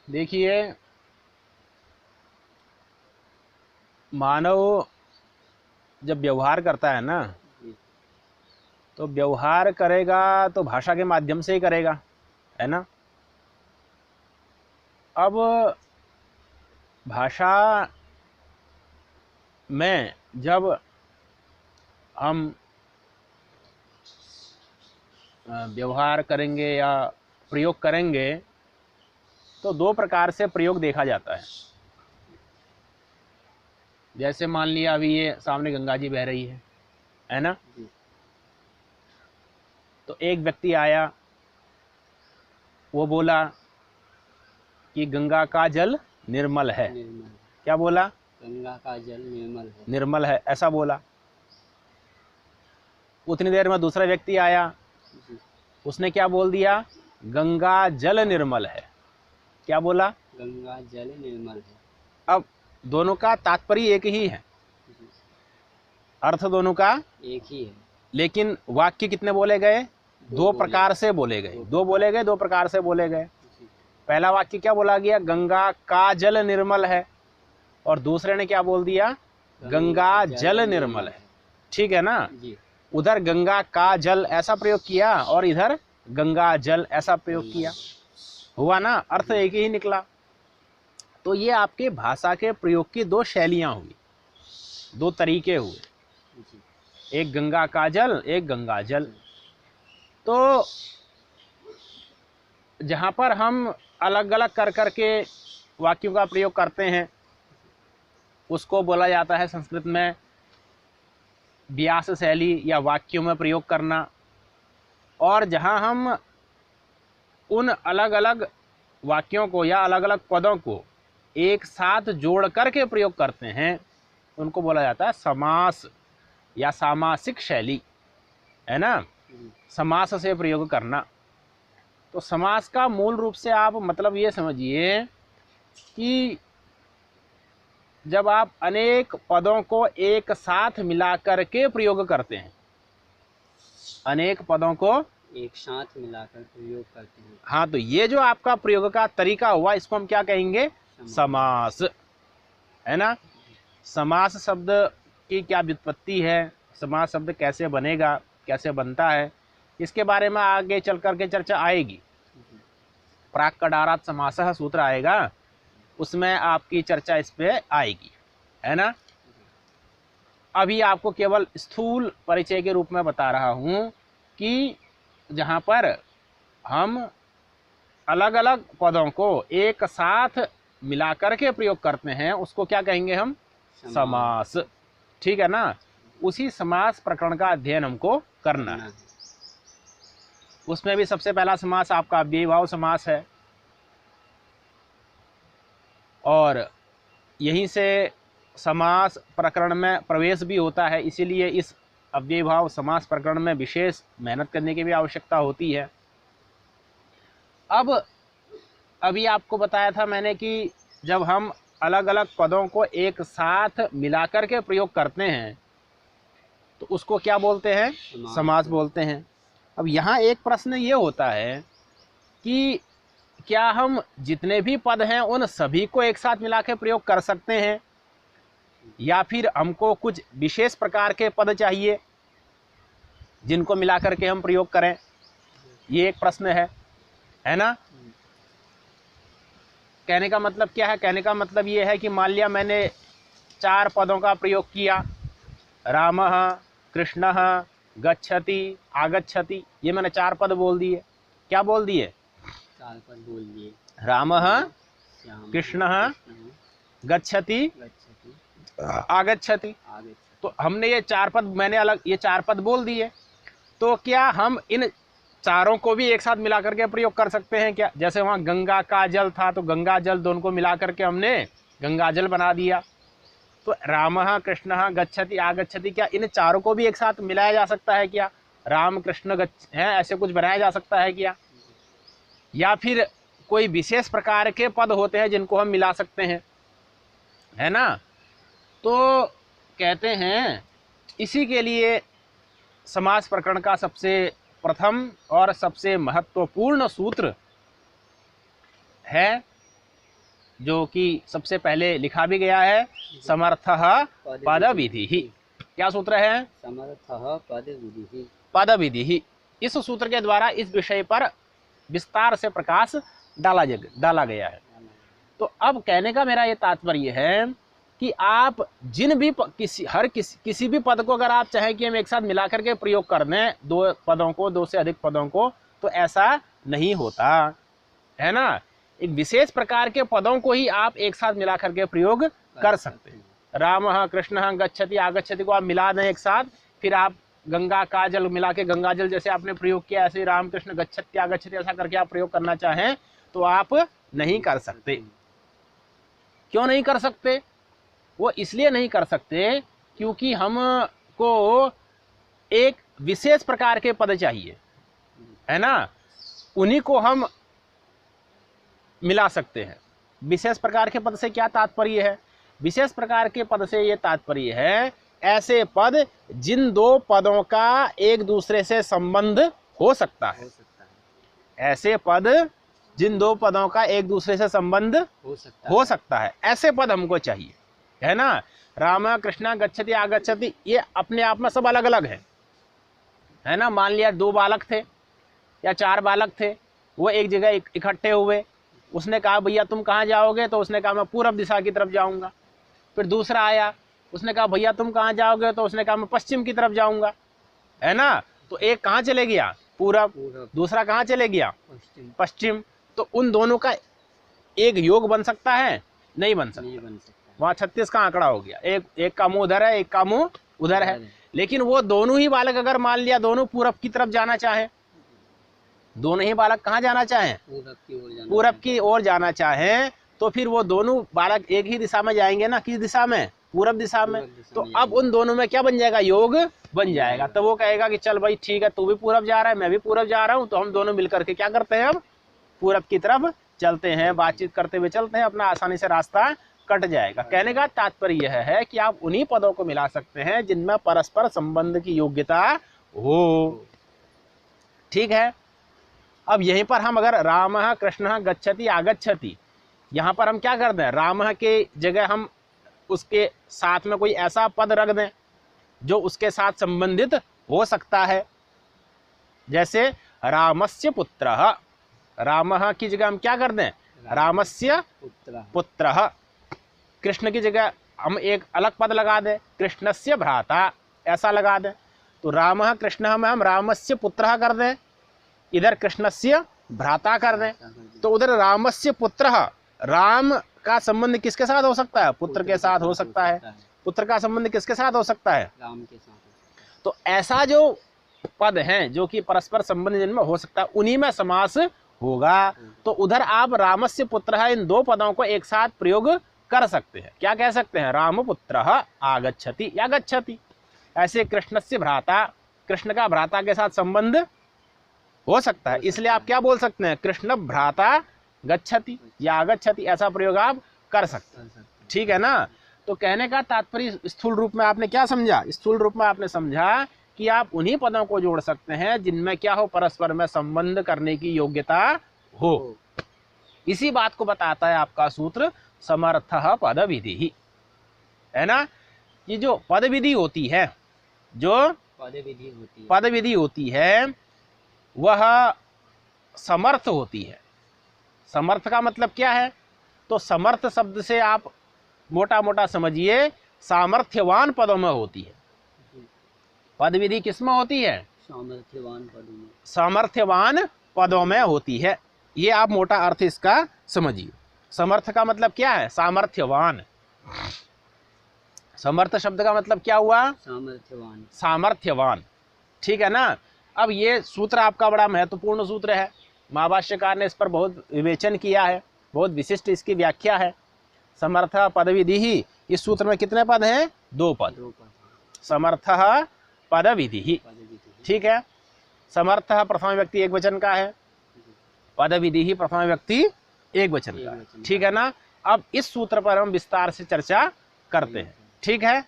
देखिए, मानव जब व्यवहार करता है ना, जी। तो व्यवहार करेगा तो भाषा के माध्यम से ही करेगा, है ना। अब भाषा में जब हम व्यवहार करेंगे या प्रयोग करेंगे तो दो प्रकार से प्रयोग देखा जाता है। जैसे मान लिया अभी ये सामने गंगा जी बह रही है ना। जी। तो एक व्यक्ति आया, वो बोला कि गंगा का जल निर्मल है। निर्मल है। क्या बोला? गंगा का जल निर्मल है। निर्मल है, ऐसा बोला। उतनी देर में दूसरा व्यक्ति आया, जी। उसने क्या बोल दिया? गंगा जल निर्मल है। क्या बोला? गंगा जल निर्मल है। अब दोनों का तात्पर्य एक ही है, जी। अर्थ दोनों का एक ही है। लेकिन वाक्य कितने बोले गए? दो प्रकार से बोले गए, दो बोले गए, दो प्रकार से बोले गए। जी। पहला वाक्य क्या बोला गया? गंगा का जल निर्मल है। और दूसरे ने क्या बोल दिया? गंगा जल निर्मल है। ठीक है ना। जी। उधर गंगा का जल ऐसा प्रयोग किया और इधर गंगा जल ऐसा प्रयोग किया, हुआ ना, अर्थ एक ही निकला। तो ये आपके भाषा के प्रयोग की दो शैलियां हुई, दो तरीके हुए, जी। एक गंगा का जल, एक गंगा जल। तो जहाँ पर हम अलग अलग कर करके वाक्यों का प्रयोग करते हैं उसको बोला जाता है संस्कृत में व्यास शैली या वाक्यों में प्रयोग करना। और जहाँ हम उन अलग अलग वाक्यों को या अलग अलग पदों को एक साथ जोड़ करके प्रयोग करते हैं उनको बोला जाता है समास या सामासिक शैली, है ना। समास से प्रयोग करना। तो समास का मूल रूप से आप मतलब ये समझिए कि जब आप अनेक पदों को एक साथ मिला करके प्रयोग करते हैं, अनेक पदों को एक साथ मिलाकर प्रयोग करते हैं। हाँ, तो ये जो आपका प्रयोग का तरीका हुआ इसको हम क्या कहेंगे? समास, है ना। समास शब्द की क्या व्युत्पत्ति है, समास शब्द कैसे बनेगा, कैसे बनता है, इसके बारे में आगे चल करके चर्चा आएगी। प्राक कडारात समासः सूत्र आएगा, उसमें आपकी चर्चा इस पे आएगी, है ना। अभी आपको केवल स्थूल परिचय के रूप में बता रहा हूं कि जहां पर हम अलग अलग पदों को एक साथ मिलाकर के प्रयोग करते हैं उसको क्या कहेंगे हम? समास। ठीक है ना। उसी समास प्रकरण का अध्ययन हमको करना है। उसमें भी सबसे पहला समास आपका अव्ययीभाव समास है और यहीं से समास प्रकरण में प्रवेश भी होता है, इसीलिए इस अव्ययीभाव समास प्रकरण में विशेष मेहनत करने की भी आवश्यकता होती है। अब अभी आपको बताया था मैंने कि जब हम अलग अलग पदों को एक साथ मिलाकर के प्रयोग करते हैं तो उसको क्या बोलते हैं? समास बोलते हैं। अब यहाँ एक प्रश्न ये होता है कि क्या हम जितने भी पद हैं उन सभी को एक साथ मिला के प्रयोग कर सकते हैं या फिर हमको कुछ विशेष प्रकार के पद चाहिए जिनको मिला करके हम प्रयोग करें? ये एक प्रश्न है ना। कहने का मतलब क्या है? कहने का मतलब ये है कि मान लिया मैंने 4 पदों का प्रयोग किया, रामः, कृष्णः, गच्छति, आगच्छति, ये मैंने 4 पद बोल दिए। क्या बोल दिए? 4 पद बोल दिए। रामः, कृष्णः, गच्छति, आगच्छति। तो हमने ये 4 पद, मैंने अलग ये 4 पद बोल दिए। तो क्या हम इन चारों को भी एक साथ मिला करके प्रयोग कर सकते हैं क्या? जैसे वहाँ गंगा का जल था तो गंगा जल दोनों को मिला करके हमने गंगा जल बना दिया। तो रामः, कृष्णः, गच्छति, आगच्छति, क्या इन चारों को भी एक साथ मिलाया जा सकता है क्या? राम कृष्ण है ऐसे कुछ बनाया जा सकता है क्या? या फिर कोई विशेष प्रकार के पद होते हैं जिनको हम मिला सकते हैं, है ना। तो कहते हैं इसी के लिए समास प्रकरण का सबसे प्रथम और सबसे महत्वपूर्ण सूत्र है जो कि सबसे पहले लिखा भी गया है, समर्थः पद विधि ही। क्या सूत्र है? समर्थः पद विधि ही। पद विधि ही। इस सूत्र के द्वारा इस विषय पर विस्तार से प्रकाश डाला गया है। तो अब कहने का मेरा ये तात्पर्य है कि आप जिन भी किसी भी पद को अगर आप चाहें कि हम एक साथ मिला करके प्रयोग कर दें, दो पदों को, दो से अधिक पदों को, तो ऐसा नहीं होता है ना। एक विशेष प्रकार के पदों को ही आप एक साथ मिला करके प्रयोग कर सकते हैं। रामः कृष्णः गच्छति आगच्छति को आप मिला दें एक साथ, फिर आप गंगा का जल मिला के गंगा जल जैसे आपने प्रयोग किया, ऐसे राम कृष्ण गच्छति आगच्छति ऐसा करके आप प्रयोग करना चाहें तो आप नहीं कर सकते। क्यों नहीं कर सकते? वो इसलिए नहीं कर सकते क्योंकि हमको एक विशेष प्रकार के पद चाहिए, है ना, उन्हीं को हम मिला सकते हैं। विशेष प्रकार के पद से क्या तात्पर्य है? विशेष प्रकार के पद से ये तात्पर्य है ऐसे पद जिन दो पदों का एक दूसरे से संबंध हो सकता है। ऐसे पद जिन दो पदों का एक दूसरे से संबंध हो सकता है, ऐसे पद हमको चाहिए, है ना। राम कृष्ण गच्छति आगच्छति ये अपने आप में सब अलग अलग है ना। मान लिया दो बालक थे या चार बालक थे, वो एक जगह इकट्ठे हुए, उसने कहा भैया तुम कहाँ जाओगे? तो उसने कहा मैं पूरब दिशा की तरफ जाऊंगा। फिर दूसरा आया, उसने कहा भैया तुम कहाँ जाओगे? तो उसने कहा मैं पश्चिम की तरफ जाऊंगा, है ना। तो एक कहाँ चले गया? पूरब। दूसरा कहाँ चले गया? पश्चिम। तो उन दोनों का एक योग बन सकता है? नहीं बन सकता। वहाँ 36 का आंकड़ा हो गया। एक का मुंह उधर है, एक का मुंह उधर है। लेकिन वो दोनों ही बालक अगर मान लिया दोनों पूरब की तरफ जाना चाहे, दोनों ही बालक कहाँ जाना चाहें? पूरब की ओर जाना चाहें, तो फिर वो दोनों बालक एक ही दिशा में जाएंगे ना। किस दिशा में? पूरब दिशा में। तो अब उन दोनों में क्या बन जाएगा? योग बन जाएगा। तो वो कहेगा कि चल भाई ठीक है, तू भी पूरब जा रहा है, मैं भी पूरब जा रहा हूँ, तो हम दोनों मिलकर के क्या करते हैं? अब पूरब की तरफ चलते हैं, बातचीत करते हुए चलते हैं, अपना आसानी से रास्ता कट जाएगा। कहने का तात्पर्य यह है कि आप उन्हीं पदों को मिला सकते हैं जिनमें परस्पर संबंध की योग्यता हो। ठीक है। अब यहीं पर हम अगर रामः कृष्णः गच्छति आगच्छति, यहाँ पर हम क्या कर दें? रामः के जगह हम उसके साथ में कोई ऐसा पद रख दें जो उसके साथ संबंधित हो सकता है। जैसे रामस्य पुत्रः, रामः की जगह हम क्या कर दें? रामस्य पुत्रः। कृष्ण की जगह हम एक अलग पद लगा दें, कृष्णस्य भ्राता, ऐसा लगा दें। तो रामः कृष्णः में हम रामस्य पुत्रः कर दें, इधर कृष्णस्य भ्राता कर दें। तो उधर रामस्य पुत्रः, राम का संबंध किसके साथ हो सकता है? पुत्र के साथ हो सकता है। पुत्र का संबंध किसके साथ हो सकता है? राम के साथ। तो ऐसा जो पद हैं जो कि परस्पर संबंध जिनमें हो सकता है, उन्हीं में समास होगा। तो उधर आप रामस्य पुत्रः इन दो पदों को एक साथ प्रयोग कर सकते हैं। क्या कह सकते हैं? राम पुत्रः आगच्छति या गच्छति। ऐसे कृष्णस्य भ्राता, कृष्ण का भ्राता के साथ संबंध हो सकता है, इसलिए आप क्या बोल सकते हैं? कृष्ण भ्राता गच्छति या आगच्छति, ऐसा प्रयोग आप कर सकते हैं। ठीक है ना। तो कहने का तात्पर्य स्थूल रूप में आपने क्या समझा? स्थूल रूप में आपने समझा कि आप उन्हीं पदों को जोड़ सकते हैं जिनमें क्या हो? परस्पर में संबंध करने की योग्यता हो। इसी बात को बताता है आपका सूत्र समर्थः पद विधि ही, है ना। ये जो पद विधि होती है, जो पद विधि होती है वह समर्थ होती है। समर्थ का मतलब क्या है? तो समर्थ शब्द से आप मोटा मोटा समझिए सामर्थ्यवान पदों में होती है। पद विधि किसमें होती है? सामर्थ्यवान पदों में होती है। ये आप मोटा अर्थ इसका समझिए। समर्थ का मतलब क्या है? सामर्थ्यवान। समर्थ शब्द का मतलब क्या हुआ? सामर्थ्यवान। ठीक है ना। अब ये सूत्र आपका बड़ा महत्वपूर्ण सूत्र है। महाभाष्यकार ने इस पर बहुत विवेचन किया है, बहुत विशिष्ट इसकी व्याख्या है। समर्थ पद विधि ही, इस सूत्र में कितने पद हैं? दो पद। समर्थ पद विधि ही। ठीक है। समर्थ प्रथम व्यक्ति एक वचन का है, पद विधि ही प्रथम व्यक्ति एक वचन का है। ठीक है ना। अब इस सूत्र पर हम विस्तार से चर्चा करते हैं। ठीक है।